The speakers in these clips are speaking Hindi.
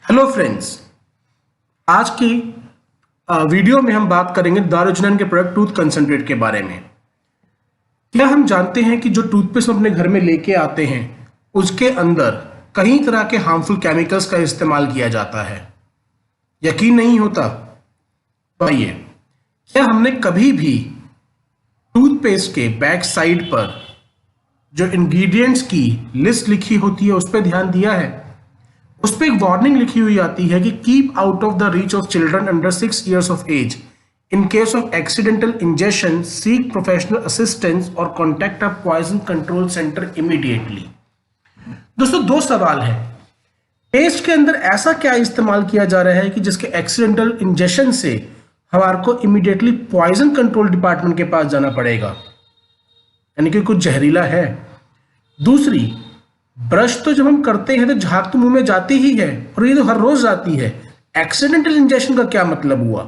हेलो फ्रेंड्स, आज की वीडियो में हम बात करेंगे दारुजनन के प्रोडक्ट टूथ कंसंट्रेट के बारे में। क्या हम जानते हैं कि जो टूथपेस्ट हम अपने घर में लेके आते हैं उसके अंदर कई तरह के हार्मफुल केमिकल्स का इस्तेमाल किया जाता है? यकीन नहीं होता? तो आइए, क्या हमने कभी भी टूथपेस्ट के बैक साइड पर जो इंग्रेडिएंट्स की लिस्ट लिखी होती है उस पर ध्यान दिया है? उस पर एक वार्निंग लिखी हुई आती है कि keep out of the reach of children under 6 years of age. In case of accidental injection seek professional assistance और contact a poison control centre immediately. दोस्तों, दो सवाल है। पेस्ट के अंदर ऐसा क्या इस्तेमाल किया जा रहा है कि जिसके एक्सीडेंटल इंजेक्शन से हमारे को इमीडिएटली पॉइजन कंट्रोल डिपार्टमेंट के पास जाना पड़ेगा, यानी कि कुछ जहरीला है। दूसरी, ब्रश तो जब हम करते हैं तो झाग तो मुंह में जाती ही है और ये तो हर रोज जाती है। एक्सीडेंटल इंजेक्शन का क्या मतलब हुआ?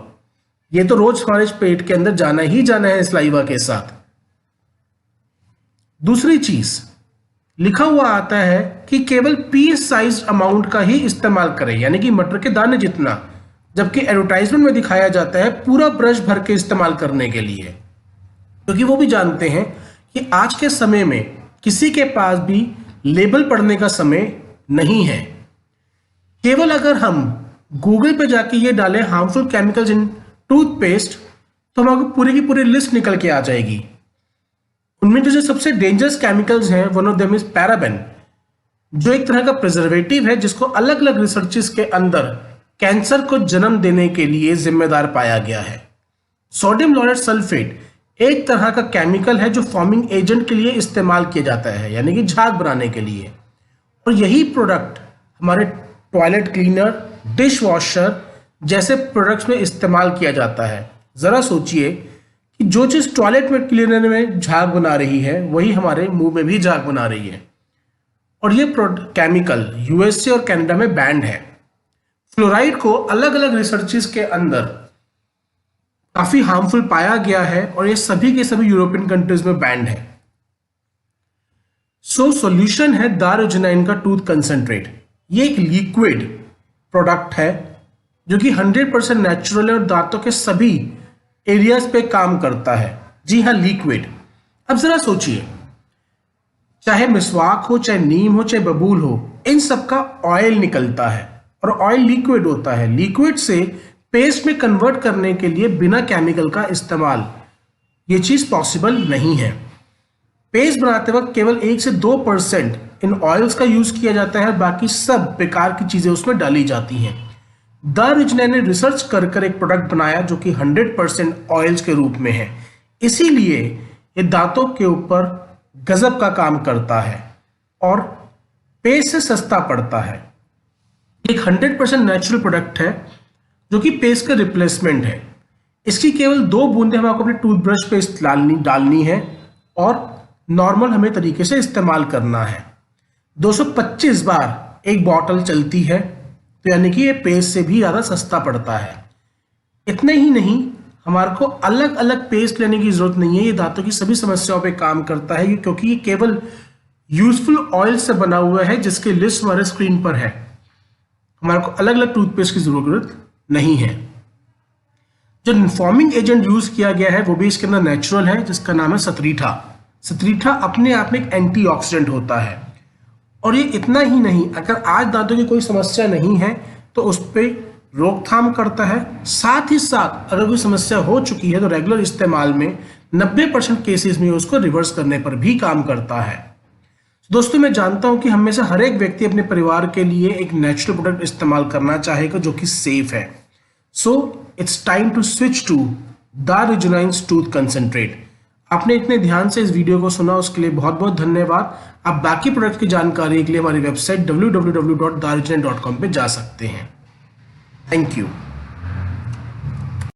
ये तो रोज हमारे पेट के अंदर जाना ही जाना है सलाइवा के साथ। दूसरी चीज लिखा हुआ आता है कि केवल पीस साइज अमाउंट का ही इस्तेमाल करें, यानी कि मटर के दाने जितना, जबकि एडवर्टाइजमेंट में दिखाया जाता है पूरा ब्रश भर के इस्तेमाल करने के लिए, क्योंकि वो भी जानते हैं कि आज के समय में किसी के पास भी लेबल पढ़ने का समय नहीं है। केवल अगर हम गूगल पे जाके ये डालें हार्मफुल केमिकल्स इन टूथपेस्ट तो हमारे पूरी की पूरी लिस्ट निकल के आ जाएगी। उनमें जो सबसे डेंजरस केमिकल्स हैं, one of them is paraben, जो एक तरह का प्रिजर्वेटिव है जिसको अलग अलग रिसर्चेस के अंदर कैंसर को जन्म देने के लिए जिम्मेदार पाया गया है। सोडियम लॉरेट सल्फेट एक तरह का केमिकल है जो फॉर्मिंग एजेंट के लिए इस्तेमाल किया जाता है, यानी कि झाग बनाने के लिए। और यही प्रोडक्ट हमारे टॉयलेट क्लीनर, डिश वॉशर जैसे प्रोडक्ट्स में इस्तेमाल किया जाता है। ज़रा सोचिए कि जो चीज़ टॉयलेट में क्लीनर में झाग बना रही है वही हमारे मुंह में भी झाग बना रही है। और ये केमिकल यूएसए और कनाडा में बैंड है। फ्लोराइड को अलग अलग रिसर्चेस के अंदर काफी हार्मफुल पाया गया है और ये सभी के सभी यूरोपियन कंट्रीज में बैंड है। सॉल्यूशन है दारुजनाइन का टूथ कंसंट्रेट। ये एक लिक्विड प्रोडक्ट है जो कि 100% नेचुरल है और दांतों के सभी एरियाज पे काम करता है। जी हाँ, लिक्विड। अब जरा सोचिए, चाहे मिसवाक हो, चाहे नीम हो, चाहे बबूल हो, इन सब का ऑयल निकलता है और ऑयल लिक्विड होता है। लिक्विड से पेस्ट में कन्वर्ट करने के लिए बिना केमिकल का इस्तेमाल ये चीज पॉसिबल नहीं है। पेस्ट बनाते वक्त केवल 1 से 2% इन ऑयल्स का यूज किया जाता है, बाकी सब बेकार की चीजें उसमें डाली जाती हैं। दारुजनाइन ने रिसर्च कर एक प्रोडक्ट बनाया जो कि 100% ऑयल्स के रूप में है, इसीलिए ये दांतों के ऊपर गजब का काम करता है और पेस्ट से सस्ता पड़ता है। एक 100% नेचुरल प्रोडक्ट है जो कि पेस्ट का रिप्लेसमेंट है। इसकी केवल 2 बूंदें हमें अपने टूथब्रश पे डालनी है और नॉर्मल हमें तरीके से इस्तेमाल करना है। 225 बार एक बॉटल चलती है, तो यानी कि ये पेस्ट से भी ज़्यादा सस्ता पड़ता है। इतना ही नहीं, हमारे को अलग अलग पेस्ट लेने की जरूरत नहीं है। ये दांतों की सभी समस्याओं पे काम करता है क्योंकि ये केवल यूजफुल ऑयल से बना हुआ है जिसकी लिस्ट हमारे स्क्रीन पर है। हमारे को अलग अलग टूथपेस्ट की जरूरत नहीं है। जो फॉर्मिंग एजेंट यूज किया गया है वो भी इसके अंदर नेचुरल है, जिसका नाम है सतरीठा। सतरीठा अपने आप में एक एंटीऑक्सीडेंट होता है। और ये इतना ही नहीं, अगर आज दांतों की कोई समस्या नहीं है तो उस पर रोकथाम करता है। साथ ही साथ अगर कोई समस्या हो चुकी है तो रेगुलर इस्तेमाल में 90% केसेस में उसको रिवर्स करने पर भी काम करता है। दोस्तों, मैं जानता हूं कि हम में से हर एक व्यक्ति अपने परिवार के लिए एक नेचुरल प्रोडक्ट इस्तेमाल करना चाहेगा जो कि सेफ है। So it's time to switch to दारुजनाइन टूथ कंसंट्रेट। आपने इतने ध्यान से इस वीडियो को सुना, उसके लिए बहुत बहुत धन्यवाद। आप बाकी प्रोडक्ट की जानकारी के लिए हमारी वेबसाइट www.darujanin.com पे जा सकते हैं। Thank you.